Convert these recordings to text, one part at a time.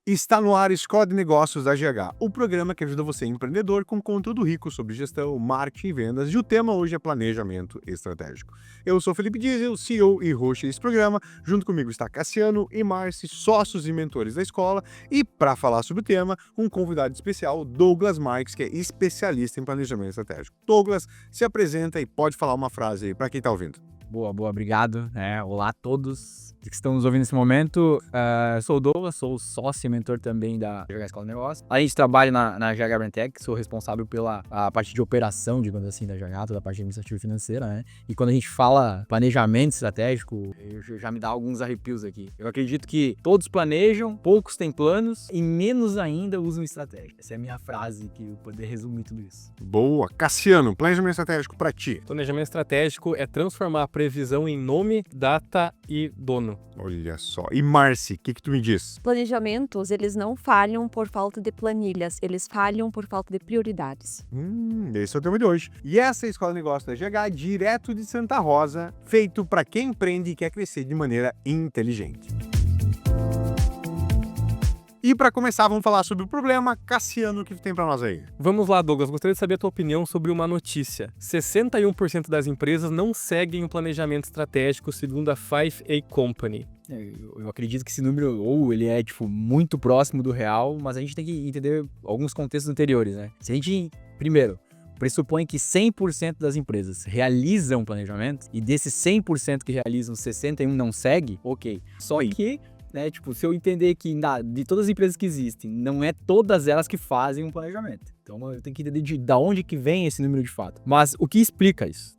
Está no ar Escola de Negócios da GH, o programa que ajuda você, empreendedor, com conteúdo rico sobre gestão, marketing e vendas, e o tema hoje é planejamento estratégico. Eu sou Felipe Diesel, CEO e host desse programa, junto comigo está Cassiano e Marci, sócios e mentores da escola, e para falar sobre o tema, um convidado especial, Douglas Marques, que é especialista em planejamento estratégico. Douglas, se apresenta e pode falar uma frase aí para quem está ouvindo. Boa, obrigado. Olá a todos que estão nos ouvindo nesse momento. Sou o Douglas, sou sócio e mentor também da GH Escola de Negócios. A gente trabalha na GH Brandtech, sou responsável pela parte de operação, digamos assim, da GH, toda a parte administrativa e financeira, né? E quando a gente fala planejamento estratégico, já me dá alguns arrepios aqui. Eu acredito que todos planejam, poucos têm planos e menos ainda usam estratégia. Essa é a minha frase que eu poder resumir tudo isso. Boa. Cassiano, planejamento estratégico para ti. Planejamento estratégico é transformar a previsão em nome, data e dono. Olha só. E Marci, o que tu me diz? Planejamentos, eles não falham por falta de planilhas, eles falham por falta de prioridades. Esse é o tema de hoje. E essa é a Escola de Negócios da GH, direto de Santa Rosa, feito para quem empreende e quer crescer de maneira inteligente. E para começar, vamos falar sobre o problema. Cassiano, o que tem para nós aí? Vamos lá, Douglas. Gostaria de saber a tua opinião sobre uma notícia. 61% das empresas não seguem o planejamento estratégico segundo a 5A Company. Eu acredito que esse número, ou ele é, muito próximo do real, mas a gente tem que entender alguns contextos anteriores, né? Se a gente, primeiro, pressupõe que 100% das empresas realizam planejamento, e desses 100% que realizam, 61% não segue, ok. Só que, se eu entender que de todas as empresas que existem, não é todas elas que fazem um planejamento. Então eu tenho que entender de onde que vem esse número de fato. Mas o que explica isso?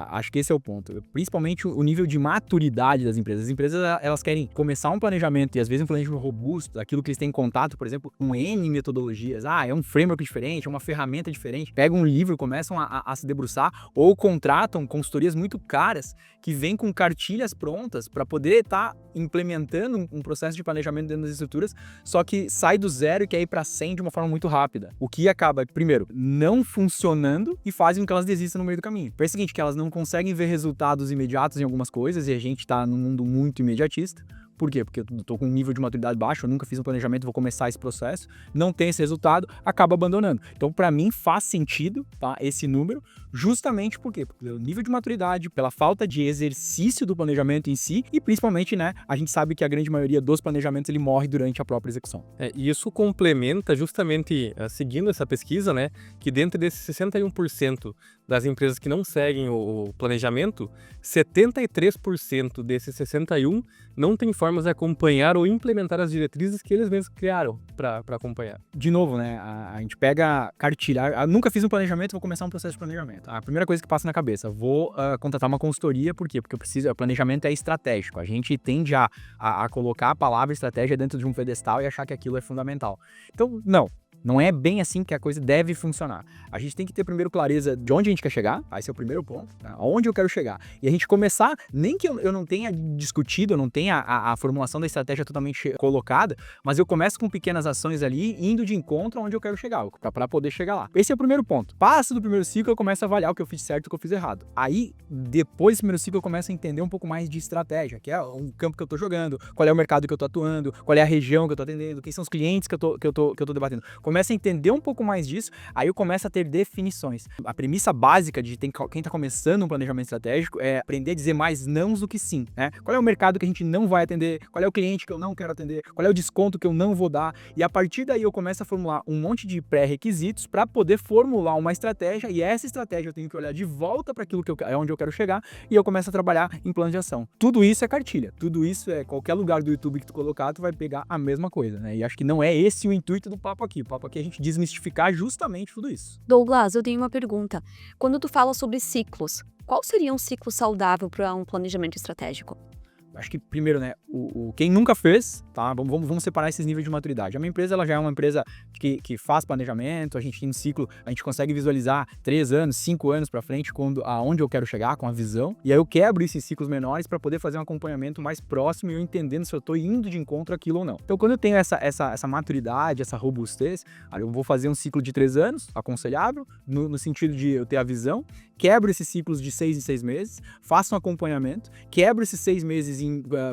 Acho que esse é o ponto. Principalmente o nível de maturidade das empresas. As empresas, elas querem começar um planejamento, e às vezes um planejamento robusto, aquilo que eles têm em contato, por exemplo, com N metodologias. É um framework diferente, é uma ferramenta diferente. Pegam um livro, começam a se debruçar, ou contratam consultorias muito caras que vêm com cartilhas prontas para poder estar implementando um processo de planejamento dentro das estruturas, só que sai do zero e quer ir para 100 de uma forma muito rápida. O que acaba, primeiro, não funcionando e fazem com que elas desistam no meio do caminho. É o seguinte, que elas não conseguem ver resultados imediatos em algumas coisas, e a gente tá num mundo muito imediatista. Por quê? Porque eu tô com um nível de maturidade baixo, eu nunca fiz um planejamento, vou começar esse processo, não tem esse resultado, acaba abandonando. Então, para mim, faz sentido, esse número, justamente porque pelo nível de maturidade, pela falta de exercício do planejamento em si, e principalmente, a gente sabe que a grande maioria dos planejamentos, ele morre durante a própria execução. E isso complementa justamente, seguindo essa pesquisa, que dentro desses 61% das empresas que não seguem o planejamento, 73% desses 61% não tem formas de acompanhar ou implementar as diretrizes que eles mesmos criaram para acompanhar. De novo, a gente pega cartilha. Eu nunca fiz um planejamento, vou começar um processo de planejamento. A primeira coisa que passa na cabeça, vou contratar uma consultoria, por quê? Porque o planejamento é estratégico. A gente tende a colocar a palavra estratégia dentro de um pedestal e achar que aquilo é fundamental. Então, não é bem assim que a coisa deve funcionar. A gente tem que ter primeiro clareza de onde a gente quer chegar, esse é o primeiro ponto, aonde eu quero chegar. E a gente começar, nem que eu não tenha discutido, eu não tenha a formulação da estratégia totalmente colocada, mas eu começo com pequenas ações ali, indo de encontro aonde eu quero chegar, para poder chegar lá. Esse é o primeiro ponto. Passa do primeiro ciclo, eu começo a avaliar o que eu fiz certo e o que eu fiz errado. Aí, depois do primeiro ciclo, eu começo a entender um pouco mais de estratégia, que é um campo que eu tô jogando, qual é o mercado que eu tô atuando, qual é a região que eu tô atendendo, quem são os clientes que eu tô debatendo. Começa a entender um pouco mais disso, aí eu começo a ter definições. A premissa básica de quem tá começando um planejamento estratégico é aprender a dizer mais nãos do que sim, Qual é o mercado que a gente não vai atender, qual é o cliente que eu não quero atender, qual é o desconto que eu não vou dar, e a partir daí eu começo a formular um monte de pré-requisitos para poder formular uma estratégia, e essa estratégia eu tenho que olhar de volta para aquilo que é onde eu quero chegar, e eu começo a trabalhar em plano de ação. Tudo isso é cartilha, tudo isso é qualquer lugar do YouTube que tu colocar, tu vai pegar a mesma coisa, E acho que não é esse o intuito do papo aqui. O papo aqui é a gente desmistificar justamente tudo isso. Douglas, eu tenho uma pergunta. Quando tu fala sobre ciclos, qual seria um ciclo saudável para um planejamento estratégico? Acho que primeiro, quem nunca fez, vamos separar esses níveis de maturidade. A minha empresa, ela já é uma empresa que faz planejamento, a gente tem um ciclo, a gente consegue visualizar 3 anos, 5 anos para frente, aonde eu quero chegar com a visão, e aí eu quebro esses ciclos menores para poder fazer um acompanhamento mais próximo e eu entendendo se eu estou indo de encontro àquilo ou não. Então, quando eu tenho essa maturidade, essa robustez, aí eu vou fazer um ciclo de 3 anos, aconselhável, no sentido de eu ter a visão, quebro esses ciclos de 6 em 6 meses, faço um acompanhamento, quebro esses 6 meses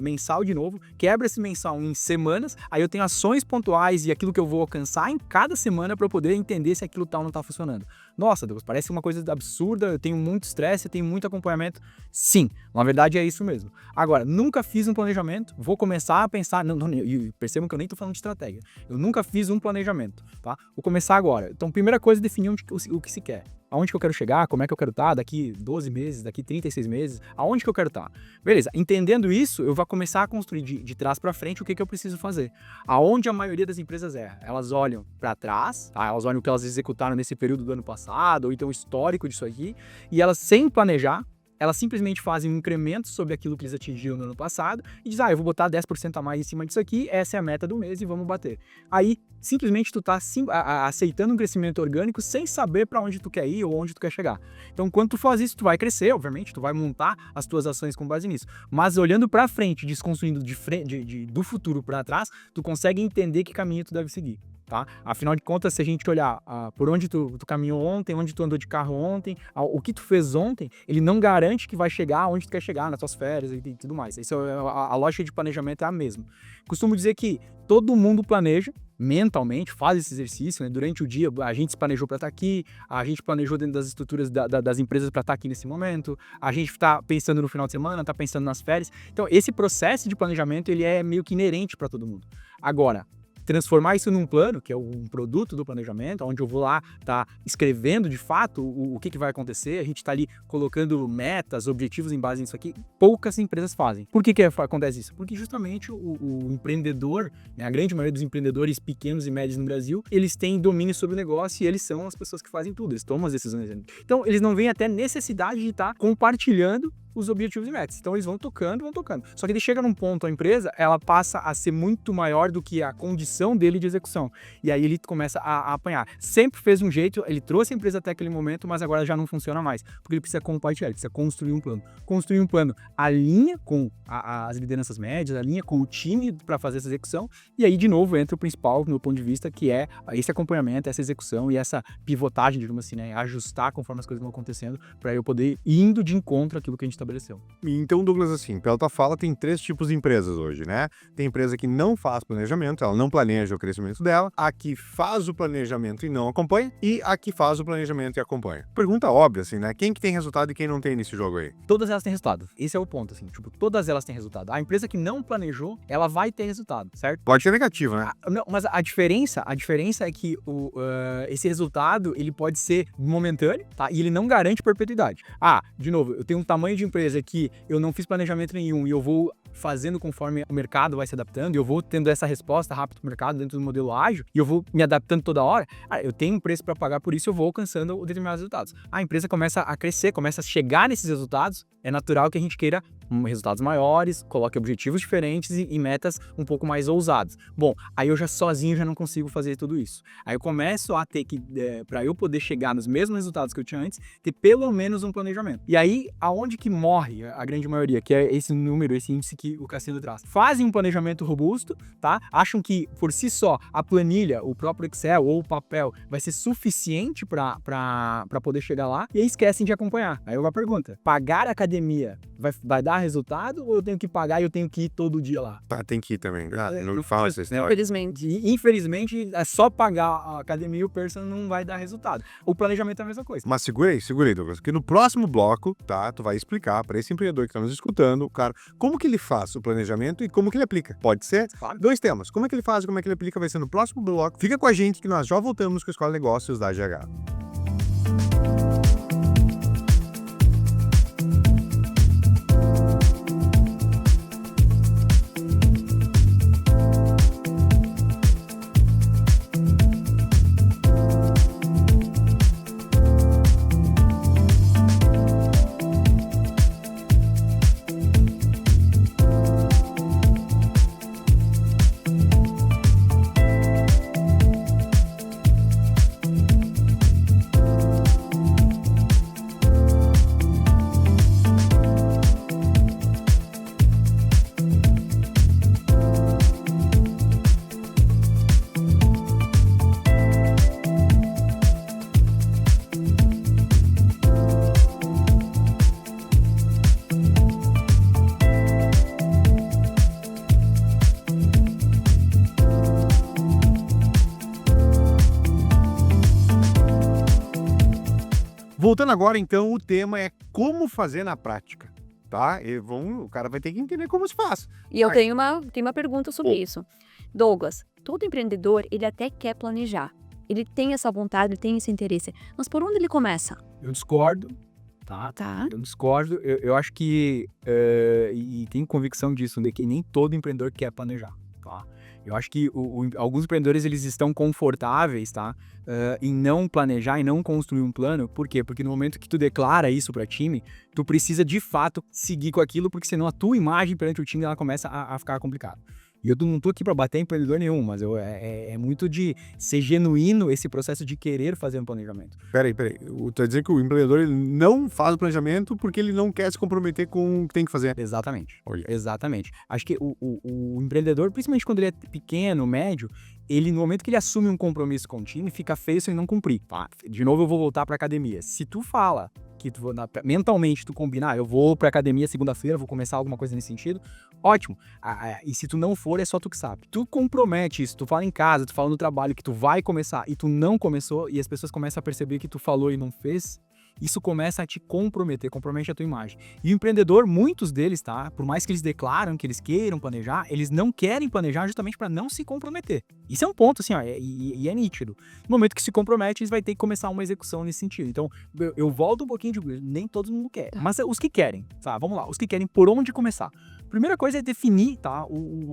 mensal de novo, quebra esse mensal em semanas, aí eu tenho ações pontuais e aquilo que eu vou alcançar em cada semana para eu poder entender se aquilo tá ou não tá funcionando. Nossa, Douglas, parece uma coisa absurda, eu tenho muito estresse, eu tenho muito acompanhamento. Sim, na verdade é isso mesmo. Agora, nunca fiz um planejamento, vou começar a pensar, e percebam que eu nem tô falando de estratégia, eu nunca fiz um planejamento, tá? Vou começar agora. Então, primeira coisa é definir o que se quer. Aonde que eu quero chegar, como é que eu quero estar daqui 12 meses, daqui 36 meses, aonde que eu quero estar. Beleza, entendendo isso, eu vou começar a construir de trás para frente o que eu preciso fazer. Aonde a maioria das empresas erra? Elas olham para trás, tá? Elas olham o que elas executaram nesse período do ano passado, ou então o histórico disso aqui, e elas, sem planejar, elas simplesmente fazem um incremento sobre aquilo que eles atingiram no ano passado e dizem, eu vou botar 10% a mais em cima disso aqui, essa é a meta do mês e vamos bater. Aí, simplesmente tu tá aceitando um crescimento orgânico sem saber para onde tu quer ir ou onde tu quer chegar. Então, quando tu faz isso, tu vai crescer, obviamente, tu vai montar as tuas ações com base nisso. Mas olhando para frente, desconstruindo do futuro para trás, tu consegue entender que caminho tu deve seguir. Tá? Afinal de contas, se a gente olhar por onde tu caminhou ontem, onde tu andou de carro ontem, o que tu fez ontem, ele não garante que vai chegar onde tu quer chegar, nas tuas férias e tudo mais. A lógica de planejamento é a mesma. Costumo dizer que todo mundo planeja mentalmente, faz esse exercício, né? Durante o dia a gente se planejou para estar aqui, a gente planejou dentro das estruturas das empresas para estar aqui nesse momento, a gente está pensando no final de semana, está pensando nas férias. Então, esse processo de planejamento, ele é meio que inerente para todo mundo. Agora, transformar isso num plano, que é um produto do planejamento, onde eu vou lá tá escrevendo de fato o que vai acontecer, a gente está ali colocando metas, objetivos em base nisso aqui, poucas empresas fazem. Por que acontece isso? Porque justamente o empreendedor, né, a grande maioria dos empreendedores pequenos e médios no Brasil, eles têm domínio sobre o negócio e eles são as pessoas que fazem tudo, eles tomam as decisões. Então, eles não veem até necessidade de estar compartilhando os objetivos e metas. Então eles vão tocando. Só que ele chega num ponto, a empresa, ela passa a ser muito maior do que a condição dele de execução. E aí ele começa a apanhar. Sempre fez um jeito, ele trouxe a empresa até aquele momento, mas agora já não funciona mais. Porque ele precisa compartilhar, ele precisa construir um plano. Construir um plano alinha com as lideranças médias, alinha com o time para fazer essa execução. E aí, de novo, entra o principal, do meu ponto de vista, que é esse acompanhamento, essa execução e essa pivotagem, digamos assim, né? Ajustar conforme as coisas vão acontecendo, para eu poder ir indo de encontro àquilo que a gente estabeleceu. Então, Douglas, assim, pela tua fala, tem 3 tipos de empresas hoje, né? Tem empresa que não faz planejamento, ela não planeja o crescimento dela, a que faz o planejamento e não acompanha, e a que faz o planejamento e acompanha. Pergunta óbvia, assim, né? Quem que tem resultado e quem não tem nesse jogo aí? Todas elas têm resultado. Esse é o ponto, assim, tipo, todas elas têm resultado. A empresa que não planejou, ela vai ter resultado, certo? Pode ser negativo, né? Não, mas a diferença é que esse resultado, ele pode ser momentâneo, tá? E ele não garante perpetuidade. De novo, eu tenho um tamanho de empresa que eu não fiz planejamento nenhum e eu vou fazendo conforme o mercado vai se adaptando, e eu vou tendo essa resposta rápida do mercado dentro do modelo ágil, e eu vou me adaptando toda hora, eu tenho um preço para pagar por isso, eu vou alcançando determinados resultados. A empresa começa a crescer, começa a chegar nesses resultados, é natural que a gente queira resultados maiores, coloque objetivos diferentes e metas um pouco mais ousadas. Bom, aí eu sozinho já não consigo fazer tudo isso. Aí eu começo a ter que, para eu poder chegar nos mesmos resultados que eu tinha antes, ter pelo menos um planejamento. E aí, aonde que morre a grande maioria, que é esse número, esse índice que o Cassino traz? Fazem um planejamento robusto, tá? Acham que, por si só, a planilha, o próprio Excel ou o papel vai ser suficiente para poder chegar lá, e aí esquecem de acompanhar. Aí eu pergunta, pagar a academia vai dar resultado ou eu tenho que pagar e eu tenho que ir todo dia lá? Tem que ir também. Não fala essa história. Infelizmente. Infelizmente, é só pagar a academia e o personal não vai dar resultado. O planejamento é a mesma coisa. Mas segura aí, Douglas, que no próximo bloco, tá, tu vai explicar para esse empreendedor que tá nos escutando, cara, como que ele faz o planejamento e como que ele aplica. Pode ser? Claro. 2 temas. Como é que ele faz e como é que ele aplica vai ser no próximo bloco. Fica com a gente que nós já voltamos com a Escola de Negócios da GH. voltando agora, então, o tema é como fazer na prática, tá? O cara vai ter que entender como se faz. E eu Ai. tenho uma pergunta sobre isso. Douglas, todo empreendedor, ele até quer planejar. Ele tem essa vontade, ele tem esse interesse. Mas por onde ele começa? Eu discordo, tá? Tá. Eu discordo. Eu acho que, e tenho convicção disso, de que nem todo empreendedor quer planejar, tá? Eu acho que alguns empreendedores, eles estão confortáveis, tá? Em não planejar, em não construir um plano. Por quê? Porque no momento que tu declara isso para time, tu precisa de fato seguir com aquilo, porque senão a tua imagem perante o time, ela começa a ficar complicada. E eu não tô aqui para bater em empreendedor nenhum, mas é muito de ser genuíno esse processo de querer fazer um planejamento. Peraí. Tá dizendo que o empreendedor ele não faz o planejamento porque ele não quer se comprometer com o que tem que fazer. Exatamente. Olha. Exatamente. Acho que o empreendedor, principalmente quando ele é pequeno, médio, ele, no momento que ele assume um compromisso com o time, fica feio se ele não cumprir. Tá? De novo, eu vou voltar pra academia. Se tu fala que mentalmente tu combinar, eu vou pra academia segunda-feira, vou começar alguma coisa nesse sentido, ótimo. E se tu não for, é só tu que sabe. Tu compromete isso, tu fala em casa, tu fala no trabalho que tu vai começar e tu não começou e as pessoas começam a perceber que tu falou e não fez, isso começa a te comprometer, compromete a tua imagem. E o empreendedor, muitos deles, tá? Por mais que eles declaram que eles queiram planejar, eles não querem planejar justamente para não se comprometer. Isso é um ponto, assim, ó, e é nítido. No momento que se compromete, eles vão ter que começar uma execução nesse sentido. Então, eu volto um pouquinho de nem todo mundo quer. Mas os que querem, tá? Vamos lá, os que querem por onde começar. Primeira coisa é definir, tá?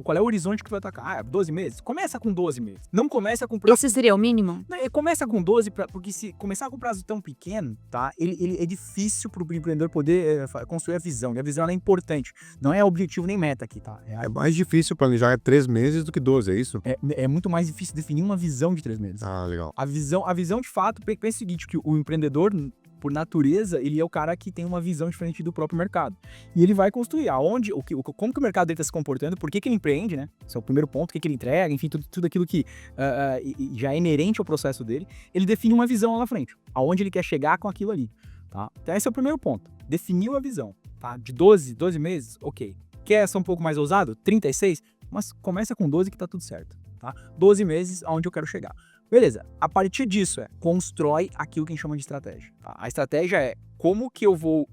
Qual é o horizonte que tu vai atacar. 12 meses? Começa com 12 meses. Não começa com prazo. Esse seria o mínimo? Começa com 12, porque se começar com prazo tão pequeno, tá? Ele é difícil pro empreendedor poder construir a visão. E a visão ela é importante. Não é objetivo nem meta aqui, tá? É mais difícil planejar 3 meses do que 12, é isso? É muito mais difícil definir uma visão de 3 meses. Ah, legal. A visão de fato, pensa o seguinte, que o empreendedor, por natureza, ele é o cara que tem uma visão diferente do próprio mercado. E ele vai construir como que o mercado dele está se comportando, por que ele empreende, né? Esse é o primeiro ponto, o que ele entrega, enfim, tudo aquilo que já é inerente ao processo dele. Ele define uma visão lá na frente, aonde ele quer chegar com aquilo ali, tá? Então esse é o primeiro ponto, definiu a visão, tá? De 12 meses, ok. Quer ser um pouco mais ousado? 36? Mas começa com 12 que tá tudo certo, tá? 12 meses aonde eu quero chegar. Beleza, a partir disso constrói aquilo que a gente chama de estratégia. Tá? A estratégia é como que eu vou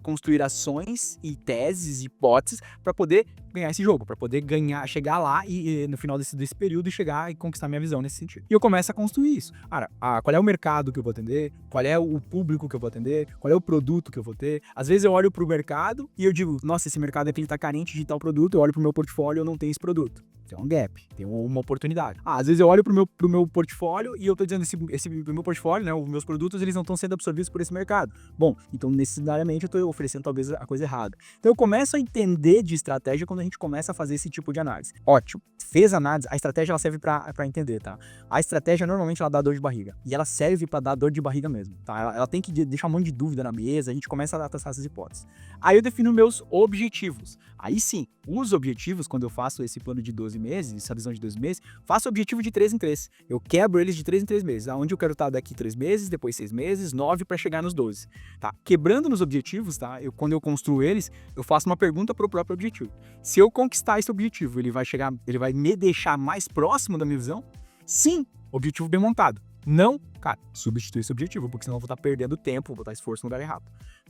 construir ações e teses, hipóteses para poder ganhar esse jogo, para poder chegar lá e no final desse período e chegar e conquistar minha visão nesse sentido. E eu começo a construir isso. Cara, qual é o mercado que eu vou atender? Qual é o público que eu vou atender? Qual é o produto que eu vou ter? Às vezes eu olho pro mercado e eu digo, nossa, esse mercado aqui tá carente de tal produto, eu olho pro meu portfólio e eu não tenho esse produto. Tem um gap, tem uma oportunidade. Às vezes eu olho pro meu portfólio e eu tô dizendo, esse meu portfólio, né, os meus produtos, eles não estão sendo absorvidos por esse mercado. Bom, então necessariamente eu tô oferecendo talvez a coisa errada. Então eu começo a entender de estratégia quando a gente começa a fazer esse tipo de análise. Ótimo, fez análise, a estratégia ela serve pra entender, tá? A estratégia normalmente ela dá dor de barriga. E ela serve pra dar dor de barriga mesmo, tá? Ela tem que deixar um monte de dúvida na mesa, a gente começa a traçar essas hipóteses. Aí eu defino meus objetivos. Aí sim, os objetivos, quando eu faço esse plano de 12 meses, essa visão de 12 meses, faço o objetivo de 3 em 3. Eu quebro eles de 3 em 3 meses. Aonde eu quero estar daqui 3 meses, depois 6 meses, 9 para chegar nos 12. Tá? Quebrando nos objetivos, tá? Quando eu construo eles, eu faço uma pergunta para o próprio objetivo. Se eu conquistar esse objetivo, ele vai me deixar mais próximo da minha visão? Sim, objetivo bem montado. Não, cara, substituir esse objetivo, porque senão eu vou estar perdendo tempo, vou botar esforço no lugar errado.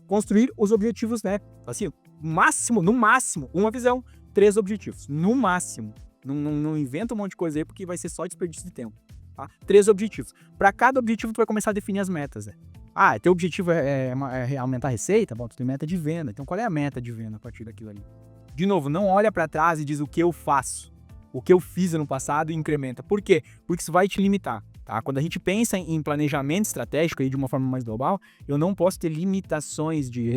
Construir os objetivos, né? Assim, no máximo, uma visão, 3 objetivos. No máximo. Não inventa um monte de coisa aí, porque vai ser só desperdício de tempo. Tá? 3 objetivos. Para cada objetivo, tu vai começar a definir as metas. Teu objetivo é aumentar a receita? Bom, tu tem meta de venda. Então, qual é a meta de venda a partir daquilo ali? De novo, não olha para trás e diz o que eu faço. O que eu fiz ano passado e incrementa. Por quê? Porque isso vai te limitar. Tá? Quando a gente pensa em planejamento estratégico aí de uma forma mais global, eu não posso ter limitações de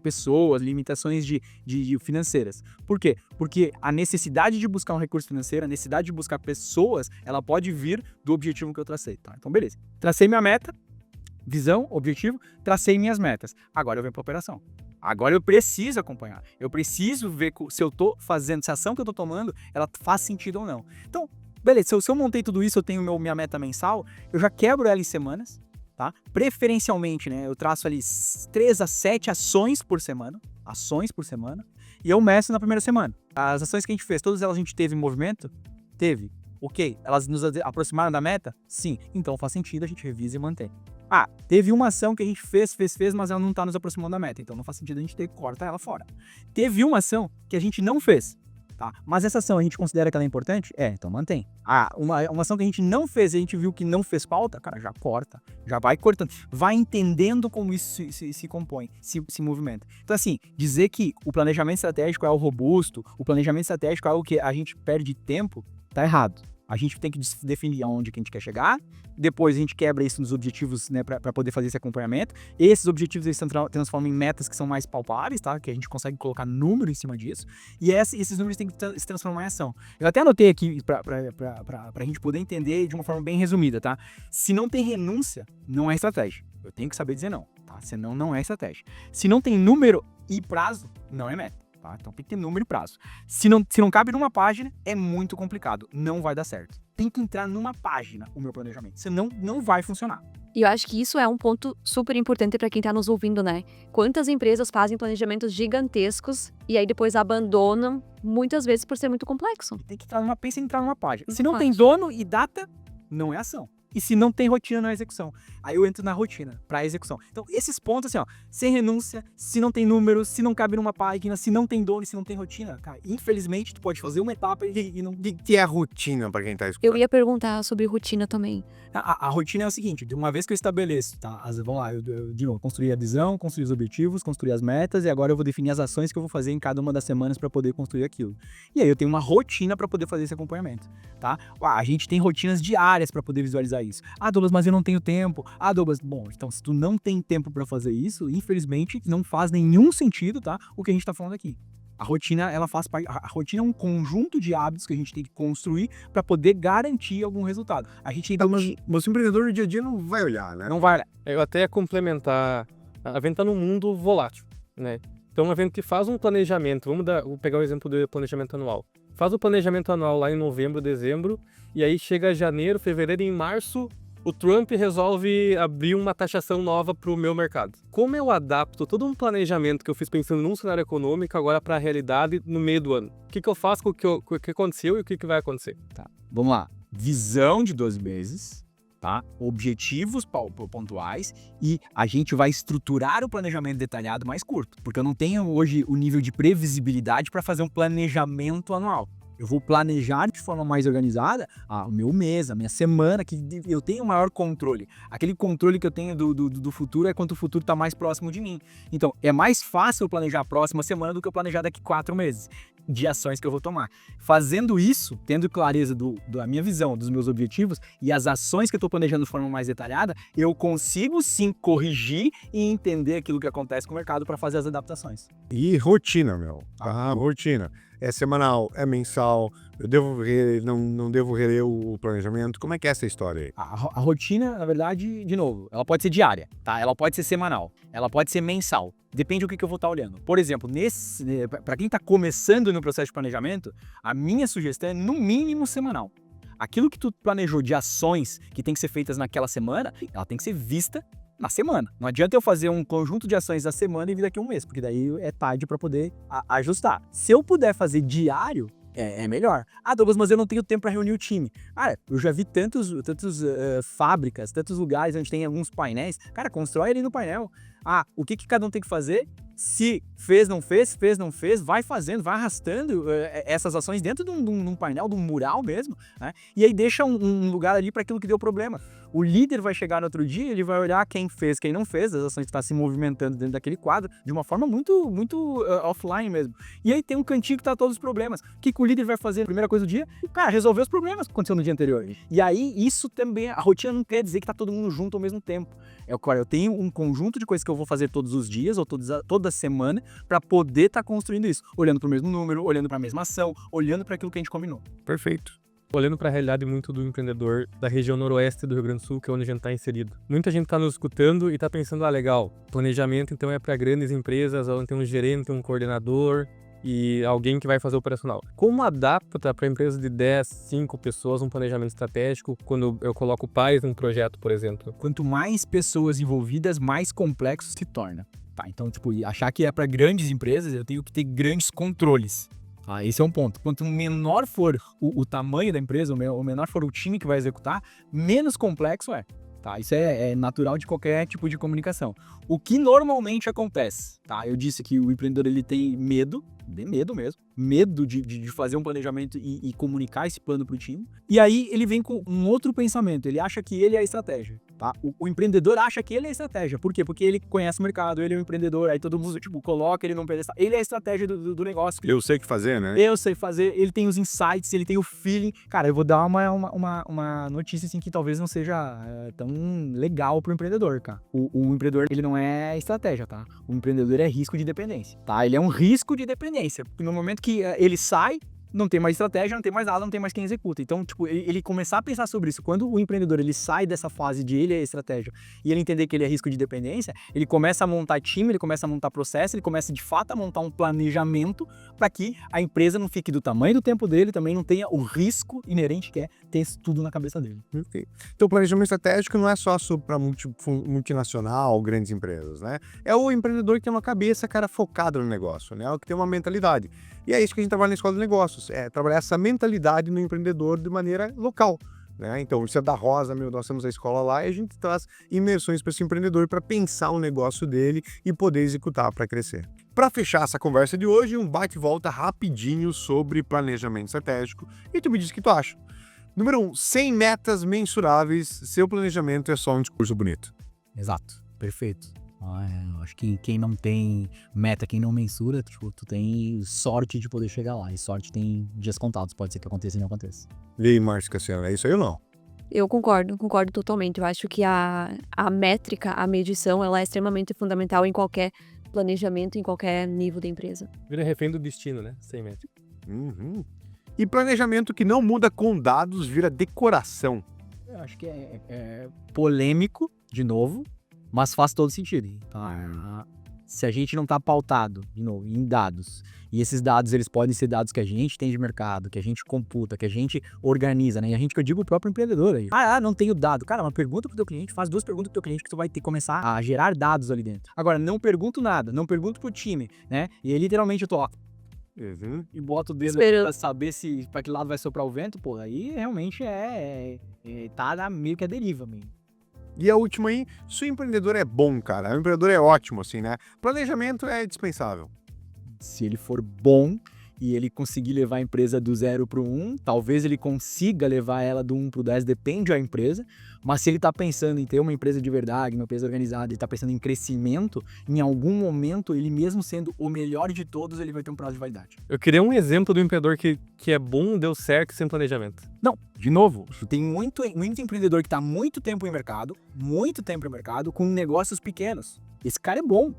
pessoas, limitações de financeiras. Por quê? Porque a necessidade de buscar um recurso financeiro, a necessidade de buscar pessoas, ela pode vir do objetivo que eu tracei. Tá? Então, beleza. Tracei minha meta, visão, objetivo, tracei minhas metas. Agora eu venho para a operação. Agora eu preciso acompanhar. Eu preciso ver se eu tô fazendo, se a ação que eu tô tomando, ela faz sentido ou não. Então, beleza, se eu montei tudo isso, eu tenho minha meta mensal, eu já quebro ela em semanas, tá? Preferencialmente, né, eu traço ali 3 a 7 ações por semana, e eu meço na primeira semana. As ações que a gente fez, todas elas a gente teve em movimento? Teve. Ok. Elas nos aproximaram da meta? Sim. Então faz sentido, a gente revisa e mantém. Ah, teve uma ação que a gente fez, mas ela não tá nos aproximando da meta, então não faz sentido a gente ter que cortar ela fora. Teve uma ação que a gente não fez, tá? Mas essa ação a gente considera que ela é importante? Então mantém. Ah, uma ação que a gente não fez e a gente viu que não fez falta, cara, já corta, já vai cortando, vai entendendo como isso se compõe, se movimenta. Então assim, dizer que o planejamento estratégico é o robusto, o planejamento estratégico é algo que a gente perde tempo, tá errado. A gente tem que definir aonde que a gente quer chegar, depois a gente quebra isso nos objetivos, né, para poder fazer esse acompanhamento. Esses objetivos eles se transformam em metas que são mais palpáveis, tá? Que a gente consegue colocar número em cima disso. E esses números têm que se transformar em ação. Eu até anotei aqui para a gente poder entender de uma forma bem resumida, tá? Se não tem renúncia, não é estratégia. Eu tenho que saber dizer não, tá? Senão não é estratégia. Se não tem número e prazo, não é meta. Tá? Então tem que ter número e prazo. Se não cabe numa página, é muito complicado. Não vai dar certo. Tem que entrar numa página o meu planejamento. Senão não vai funcionar. E eu acho que isso é um ponto super importante para quem tá nos ouvindo, né? Quantas empresas fazem planejamentos gigantescos e aí depois abandonam, muitas vezes por ser muito complexo. Tem que pensa em entrar numa página. Se não tem dono e data, não é ação. E se não tem rotina, não é execução. Aí eu entro na rotina, pra execução. Então, esses pontos, assim, ó, sem renúncia, se não tem números, se não cabe numa página, se não tem dono e se não tem rotina, cara, infelizmente, tu pode fazer uma etapa e não... O que é a rotina pra quem tá escutando? Eu ia perguntar sobre rotina também. A rotina é o seguinte, de uma vez que eu estabeleço, tá? Vamos lá, eu de novo, construir a visão, construir os objetivos, construir as metas, e agora eu vou definir as ações que eu vou fazer em cada uma das semanas para poder construir aquilo. E aí eu tenho uma rotina para poder fazer esse acompanhamento, tá? A gente tem rotinas diárias para poder visualizar isso. Ah, Douglas, mas eu não tenho tempo. Ah, Douglas, bom, então se tu não tem tempo para fazer isso, infelizmente não faz nenhum sentido, tá? O que a gente tá falando aqui. A rotina, ela faz parte. A rotina é um conjunto de hábitos que a gente tem que construir para poder garantir algum resultado. A gente ainda Mas o empreendedor no dia a dia não vai olhar, né? não vai olhar. Eu até ia complementar, a venda tá num mundo volátil, né? Então a gente faz um planejamento, vou pegar o exemplo do planejamento anual. Faz o planejamento anual lá em novembro, dezembro, e aí chega janeiro, fevereiro e em março, o Trump resolve abrir uma taxação nova para o meu mercado. Como eu adapto todo um planejamento que eu fiz pensando num cenário econômico agora para a realidade no meio do ano? O que eu faço com o que aconteceu e o que vai acontecer? Tá, vamos lá. Visão de 12 meses, tá? Objetivos pontuais e a gente vai estruturar o planejamento detalhado mais curto, porque eu não tenho hoje o nível de previsibilidade para fazer um planejamento anual. Eu vou planejar de forma mais organizada o meu mês, a minha semana, que eu tenho maior controle. Aquele controle que eu tenho do futuro é quando o futuro está mais próximo de mim. Então, é mais fácil eu planejar a próxima semana do que eu planejar daqui 4 meses de ações que eu vou tomar. Fazendo isso, tendo clareza da minha visão, dos meus objetivos e as ações que eu estou planejando de forma mais detalhada, eu consigo sim corrigir e entender aquilo que acontece com o mercado para fazer as adaptações. E rotina, meu. Rotina. É semanal, é mensal, eu devo não devo reler o planejamento. Como é que é essa história aí? A rotina, na verdade, de novo, ela pode ser diária, tá? Ela pode ser semanal, ela pode ser mensal. Depende do que eu vou estar olhando. Por exemplo, para quem está começando no processo de planejamento, a minha sugestão é no mínimo semanal. Aquilo que tu planejou de ações que tem que ser feitas naquela semana, ela tem que ser vista na semana. Não adianta eu fazer um conjunto de ações da semana e vir daqui a um mês, porque daí é tarde para poder ajustar. Se eu puder fazer diário, é melhor. Ah, Douglas, mas eu não tenho tempo para reunir o time. Cara, eu já vi tantas fábricas, tantos lugares onde tem alguns painéis. Cara, constrói ali no painel. O que cada um tem que fazer? Se fez, não fez, vai fazendo, vai arrastando essas ações dentro de um painel, de um mural mesmo, né? E aí deixa um lugar ali para aquilo que deu problema. O líder vai chegar no outro dia, ele vai olhar quem fez, quem não fez, as ações que estão se movimentando dentro daquele quadro, de uma forma muito offline mesmo. E aí tem um cantinho que tá todos os problemas. O que o líder vai fazer? Primeira coisa do dia, cara, resolver os problemas que aconteceram no dia anterior. E aí isso também, a rotina não quer dizer que tá todo mundo junto ao mesmo tempo. Eu tenho um conjunto de coisas que eu vou fazer todos os dias ou toda semana para poder estar construindo isso, olhando para o mesmo número, olhando para a mesma ação, olhando para aquilo que a gente combinou. Perfeito. Olhando para a realidade muito do empreendedor da região noroeste do Rio Grande do Sul, que é onde a gente está inserido. Muita gente está nos escutando e está pensando, legal, planejamento então é para grandes empresas, onde tem um gerente, um coordenador e alguém que vai fazer o operacional. Como adapta para empresas de 10, 5 pessoas um planejamento estratégico quando eu coloco pais num projeto, por exemplo? Quanto mais pessoas envolvidas, mais complexo se torna. Tá, então, achar que é para grandes empresas, eu tenho que ter grandes controles. Esse é um ponto. Quanto menor for o tamanho da empresa, ou menor for o time que vai executar, menos complexo é. tá? Isso é natural de qualquer tipo de comunicação. O que normalmente acontece, tá? Eu disse que o empreendedor ele tem medo, de medo mesmo, medo de fazer um planejamento e comunicar esse plano para o time. E aí ele vem com um outro pensamento, ele acha que ele é a estratégia, tá? O empreendedor acha que ele é a estratégia. Por quê? Porque ele conhece o mercado, ele é um empreendedor, aí todo mundo, tipo, coloca ele num pedestal. Ele é a estratégia do negócio. Eu sei o que fazer, né? Eu sei fazer, ele tem os insights, ele tem o feeling. Cara, eu vou dar uma notícia assim que talvez não seja tão legal pro empreendedor, cara. O empreendedor, ele não é estratégia, tá? O empreendedor é risco de dependência, tá? Ele é um risco de dependência. Porque no momento que ele sai, não tem mais estratégia, não tem mais nada, não tem mais quem executa. Então, tipo, ele começar a pensar sobre isso. Quando o empreendedor ele sai dessa fase de ele é estratégia e ele entender que ele é risco de dependência, ele começa a montar time, ele começa a montar processo, ele começa de fato a montar um planejamento para que a empresa não fique do tamanho do tempo dele, também não tenha o risco inerente que é ter isso tudo na cabeça dele. Okay. Então, o planejamento estratégico não é só para multinacional, grandes empresas, né? É o empreendedor que tem uma cabeça, cara, focada no negócio, né? O que tem uma mentalidade. E é isso que a gente trabalha na Escola de Negócios, é trabalhar essa mentalidade no empreendedor de maneira local, né? Então, isso é da Rosa, nós temos a escola lá e a gente traz imersões para esse empreendedor para pensar o negócio dele e poder executar para crescer. Para fechar essa conversa de hoje, um bate e volta rapidinho sobre planejamento estratégico e tu me diz o que tu acha. Número 1, 100 metas mensuráveis, seu planejamento é só um discurso bonito. Exato, perfeito. Acho que quem não tem meta, quem não mensura, tipo, tu tem sorte de poder chegar lá. E sorte tem dias contados, pode ser que aconteça e não aconteça. E aí, Márcio Cassiano, é isso aí ou não? Eu concordo totalmente. Eu acho que a métrica, a medição, ela é extremamente fundamental em qualquer planejamento, em qualquer nível da empresa. Vira refém do destino, né? Sem métrica. Uhum. E planejamento que não muda com dados vira decoração. Eu acho que é polêmico, de novo, mas faz todo sentido. Tá? Se a gente não tá pautado, de novo, em dados, e esses dados eles podem ser dados que a gente tem de mercado, que a gente computa, que a gente organiza, né? E a gente, que eu digo, o próprio empreendedor aí. Não tenho dado. Cara, uma pergunta pro teu cliente, faz 2 perguntas pro teu cliente que tu vai ter que começar a gerar dados ali dentro. Agora, não pergunto nada, não pergunto pro time, né? E aí, literalmente, eu tô, e boto o dedo pra saber se pra que lado vai soprar o vento, pô, aí realmente tá meio que a deriva, mesmo. E a última aí, se o empreendedor é bom, cara, o empreendedor é ótimo, assim, né? Planejamento é dispensável. Se ele for bom e ele conseguir levar a empresa do 0 pro 1, talvez ele consiga levar ela do 1 pro 10, depende da empresa, mas se ele tá pensando em ter uma empresa de verdade, uma empresa organizada, ele tá pensando em crescimento, em algum momento, ele mesmo sendo o melhor de todos, ele vai ter um prazo de validade. Eu queria um exemplo do empreendedor que é bom, deu certo sem planejamento. Não, de novo, tem muito empreendedor que tá muito tempo em mercado, com negócios pequenos. Esse cara é bom.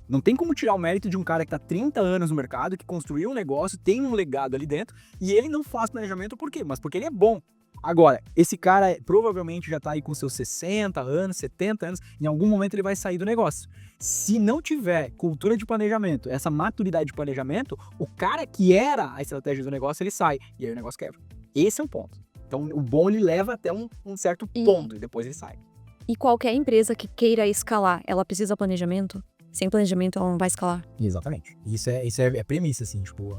Não tem como tirar o mérito de um cara que tá 30 anos no mercado, que construiu um negócio, tem um legado ali dentro, e ele não faz planejamento por quê? Mas porque ele é bom. Agora, esse cara provavelmente já tá aí com seus 60 anos, 70 anos, em algum momento ele vai sair do negócio. Se não tiver cultura de planejamento, essa maturidade de planejamento, o cara que era a estratégia do negócio, ele sai, e aí o negócio quebra. Esse é um ponto. Então, o bom ele leva até um certo ponto, e depois ele sai. E qualquer empresa que queira escalar, ela precisa de planejamento? Sem planejamento, ela não vai escalar. Exatamente. Isso é premissa, assim, tipo,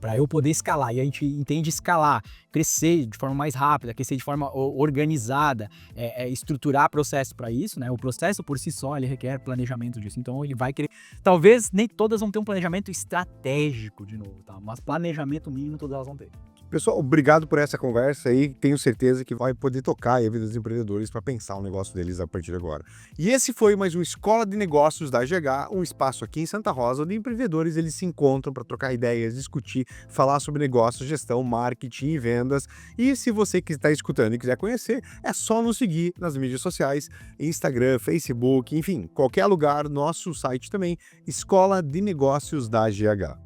para eu poder escalar. E a gente entende escalar, crescer de forma mais rápida, crescer de forma organizada, estruturar processo para isso, né? O processo por si só, ele requer planejamento disso. Então, ele vai querer... Talvez nem todas vão ter um planejamento estratégico, de novo, tá? Mas planejamento mínimo todas elas vão ter. Pessoal, obrigado por essa conversa aí. Tenho certeza que vai poder tocar a vida dos empreendedores para pensar o negócio deles a partir de agora. E esse foi mais um Escola de Negócios da GH, um espaço aqui em Santa Rosa, onde empreendedores eles se encontram para trocar ideias, discutir, falar sobre negócios, gestão, marketing e vendas. E se você que está escutando e quiser conhecer, é só nos seguir nas mídias sociais, Instagram, Facebook, enfim, qualquer lugar, nosso site também, Escola de Negócios da GH.